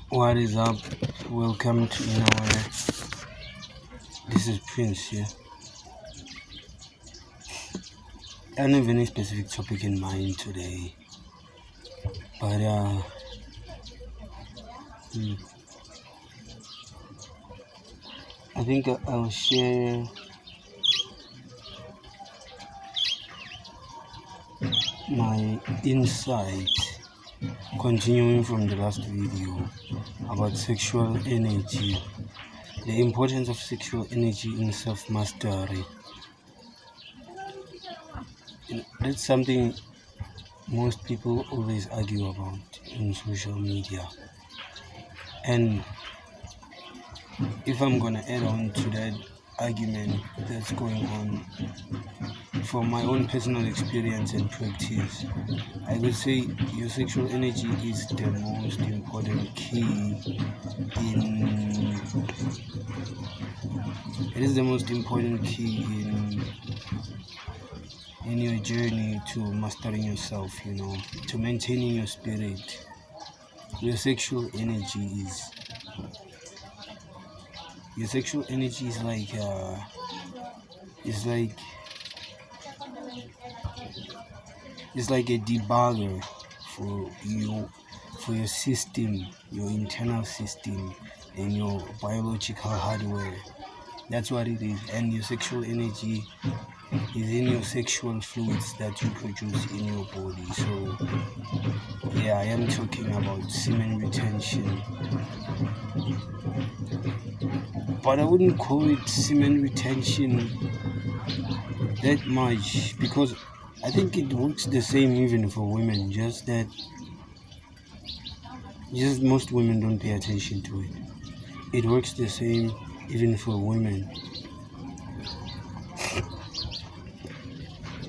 What is up? Welcome to Inner. This is Prince here. I don't have any specific topic in mind today, but I think I'll share my insight, continuing from the last video about sexual energy, the importance of sexual energy in self-mastery. That's something most people always argue about in social media. And if I'm gonna add on to that argument that's going on, from my own personal experience and practice, I would say your sexual energy is the most important key in your journey to mastering yourself, to maintaining your spirit. Your sexual energy is like it's like a debugger for you, for your system, your internal system, and your biological hardware. That's what it is. And your sexual energy is in your sexual fluids that you produce in your body. So yeah, I am talking about semen retention, but I wouldn't call it semen retention that much, because I think it works the same even for women, just most women don't pay attention to it. It works the same even for women,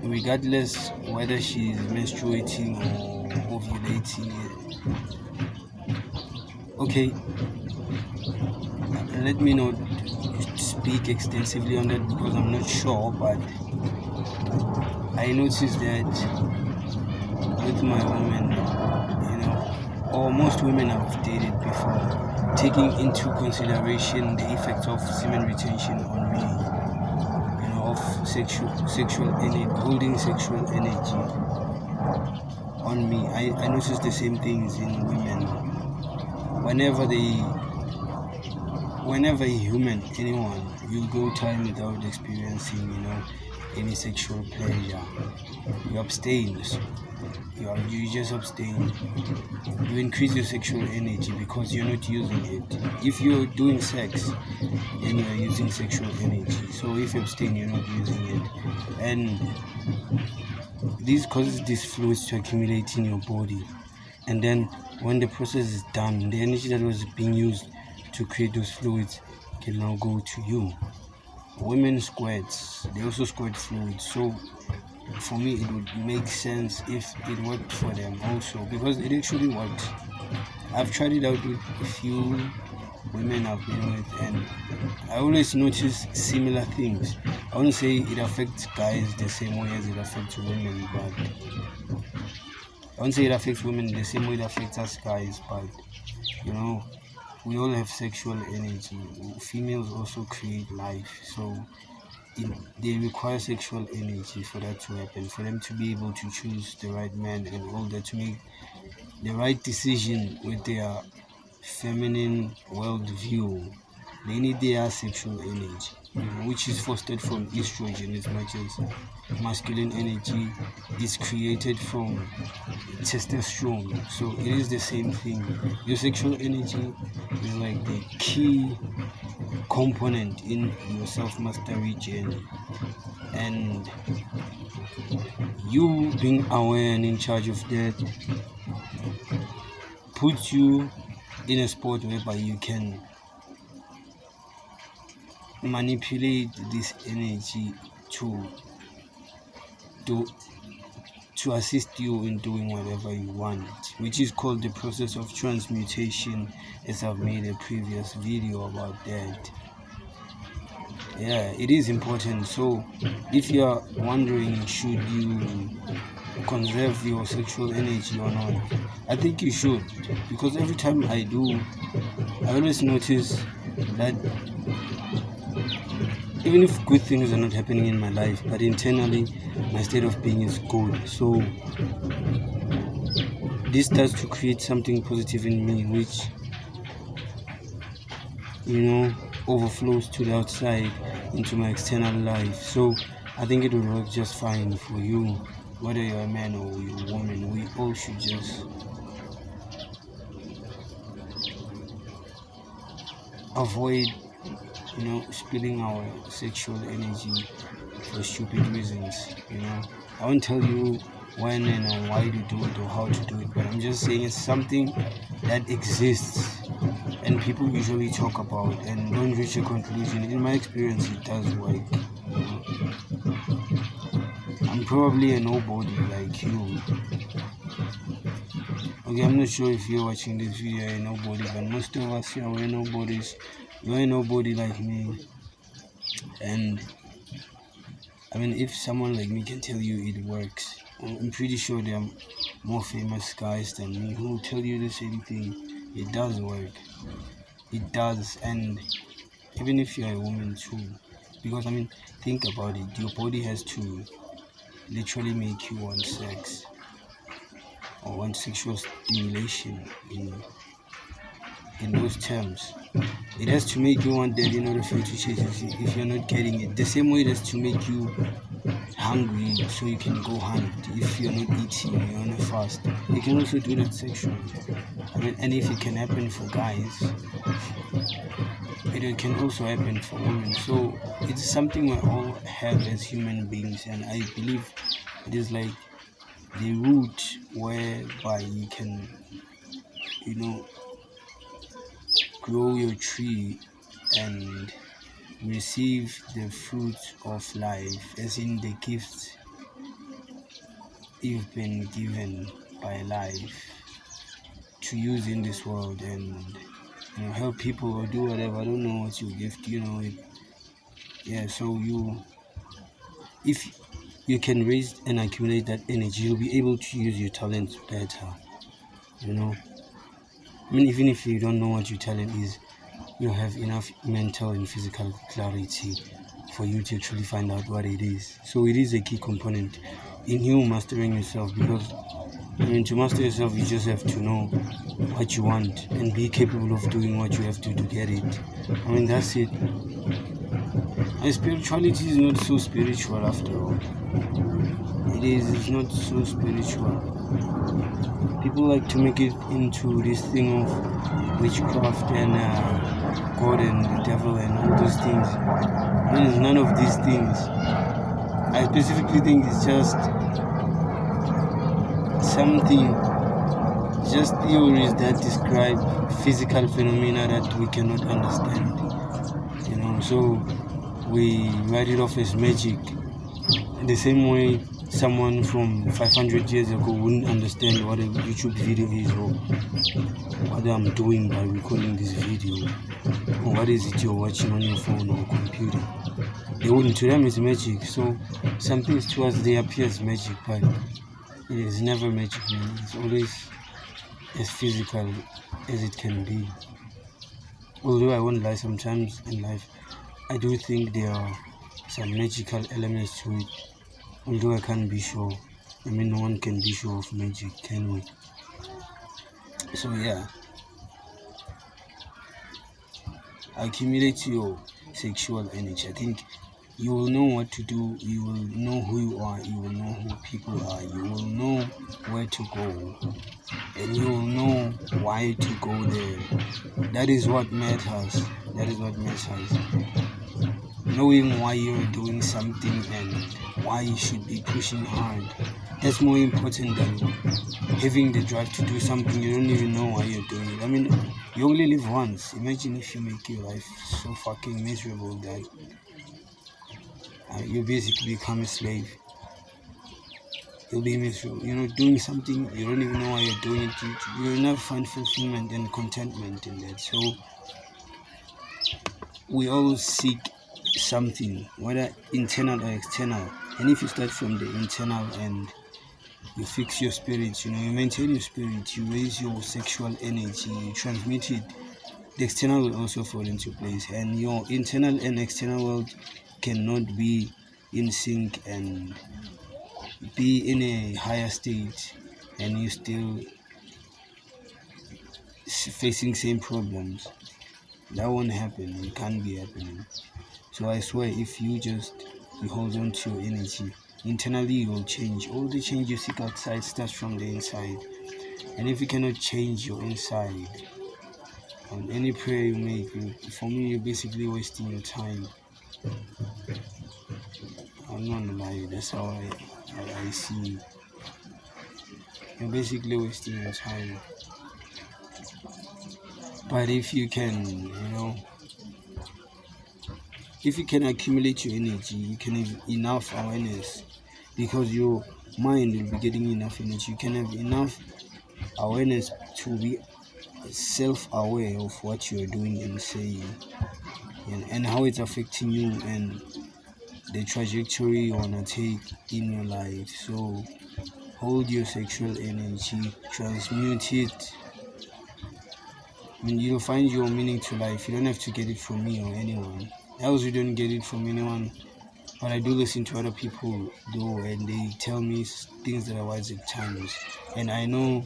regardless whether she's menstruating or ovulating. Okay, let me not speak extensively on that because I'm not sure, but I noticed that with my women, or most women I've dated before, taking into consideration the effects of semen retention on me, of sexual energy, holding sexual energy on me. I noticed the same things in women. Whenever a human, anyone, you go time without experiencing, any sexual pleasure, you abstain. You just abstain. You increase your sexual energy because you're not using it. If you're doing sex, then you're using sexual energy. So if you abstain, you're not using it. And this causes these fluids to accumulate in your body. And then when the process is done, the energy that was being used to create those fluids can now go to you. Women squirts, they also squirt fluids. So for me, it would make sense if it worked for them also, because it actually worked. I've tried it out with a few women I've been with, and I always notice similar things. I won't say it affects guys the same way as it affects women, but I won't say it affects women the same way it affects us guys, but we all have sexual energy. Females also create life, so they require sexual energy for that to happen, for them to be able to choose the right man and all that, to make the right decision with their feminine worldview. They need their sexual energy, which is fostered from estrogen, as much as masculine energy is created from testosterone. So it is the same thing. Your sexual energy is like the key component in your self-mastery journey, and you being aware and in charge of that puts you in a spot whereby you can manipulate this energy to assist you in doing whatever you want, which is called the process of transmutation, as I've made a previous video about that. Yeah, it is important. So if you're wondering, should you conserve your sexual energy or not? I think you should, because every time I do, I always notice that even if good things are not happening in my life, but internally my state of being is good. So this starts to create something positive in me, which overflows to the outside into my external life. So I think it will work just fine for you, whether you're a man or you're a woman. We all should just avoid spilling our sexual energy for stupid reasons. I won't tell you when and why to do it or how to do it, but I'm just saying it's something that exists and people usually talk about and don't reach a conclusion. In my experience, it does work. I'm probably a nobody like you. Okay, I'm not sure if you're watching this video, you're a nobody, but most of us here, we're nobodies. You're a nobody like me. And I mean, if someone like me can tell you it works, I'm pretty sure there are more famous guys than me who will tell you the same thing. It does work. It does. And even if you're a woman too, because I mean, think about it. Your body has to literally make you want sex or want sexual stimulation in those terms. It has to make you want that in order for you to chase it if you're not getting it. The same way it has to make you hungry so you can go hunt. If you're not eating, you're on a fast. You can also do that sexually. I mean, and if it can happen for guys, it can also happen for women. So it's something we all have as human beings, and I believe it is like the route whereby you can grow your tree and receive the fruit of life, as in the gifts you've been given by life to use in this world, and help people or do whatever. I don't know what's your gift, so if you can raise and accumulate that energy, you'll be able to use your talents better. I mean, even if you don't know what your talent is, you have enough mental and physical clarity for you to actually find out what it is. So it is a key component in you mastering yourself, because to master yourself, you just have to know what you want and be capable of doing what you have to get it. I mean, that's it. And spirituality is not so spiritual after all. It's not so spiritual. People like to make it into this thing of witchcraft and God and the devil and all those things. There's none of these things. I specifically think it's just theories that describe physical phenomena that we cannot understand. So we write it off as magic. The same way someone from 500 years ago wouldn't understand what a YouTube video is, or what I'm doing by recording this video, or what is it you're watching on your phone or computer. They wouldn't. To them it's magic. So some things to us, they appear as magic, but it is never magic, man. It's always as physical as it can be. Although I won't lie, sometimes in life I do think there are some magical elements to it. Although I can't be sure. I mean, no one can be sure of magic, can we? So yeah, accumulate your sexual energy. I think you will know what to do. You will know who you are. You will know who people are. You will know where to go, and you will know why to go there. That is what matters. Knowing why you're doing something and why you should be pushing hard. That's more important than having the drive to do something you don't even know why you're doing it. I mean, you only live once. Imagine if you make your life so fucking miserable that you basically become a slave. You'll be miserable. Doing something you don't even know why you're doing it. You'll never find fulfillment and contentment in that. So we all seek something, whether internal or external. And if you start from the internal and you fix your spirit, you maintain your spirit, you raise your sexual energy, you transmit it. The external will also fall into place, and your internal and external world cannot be in sync and be in a higher state, and you still facing same problems. That won't happen. It can't be happening. So I swear, if you hold on to your energy, internally you will change. All the change you seek outside starts from the inside. And if you cannot change your inside, on any prayer you make, for me, you're basically wasting your time. I'm not gonna lie, that's how I see it. You're basically wasting your time. But if you can, if you can accumulate your energy, you can have enough awareness, because your mind will be getting enough energy. You can have enough awareness to be self-aware of what you're doing and saying, and how it's affecting you and the trajectory you want to take in your life. So hold your sexual energy, transmute it. You'll find your meaning to life. You don't have to get it from me or anyone else. You don't get it from anyone. But I do listen to other people though, and they tell me things that are wise at times, and I know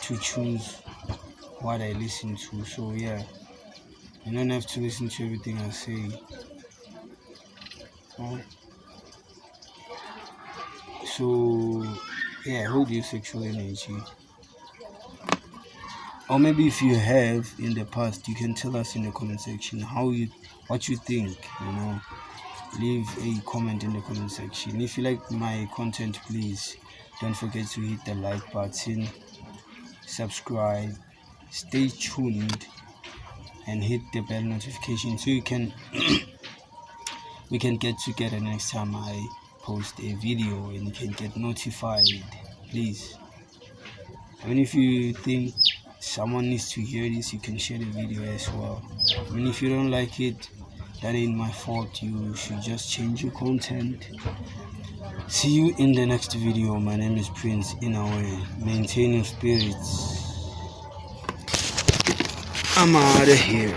to choose what I listen to. So yeah, you don't have to listen to everything I say. So yeah, hold your sexual energy. Or maybe if you have in the past, you can tell us in the comment section what you think. Leave a comment in the comment section. If you like my content, please don't forget to hit the like button, subscribe, stay tuned, and hit the bell notification so you can we can get together next time I post a video and you can get notified. Please, if you think someone needs to hear this, you can share the video as well. If you don't like it, that ain't my fault. You should just change your content. See you in the next video. My name is Prince Inaway. Maintain your spirits. I'm out of here.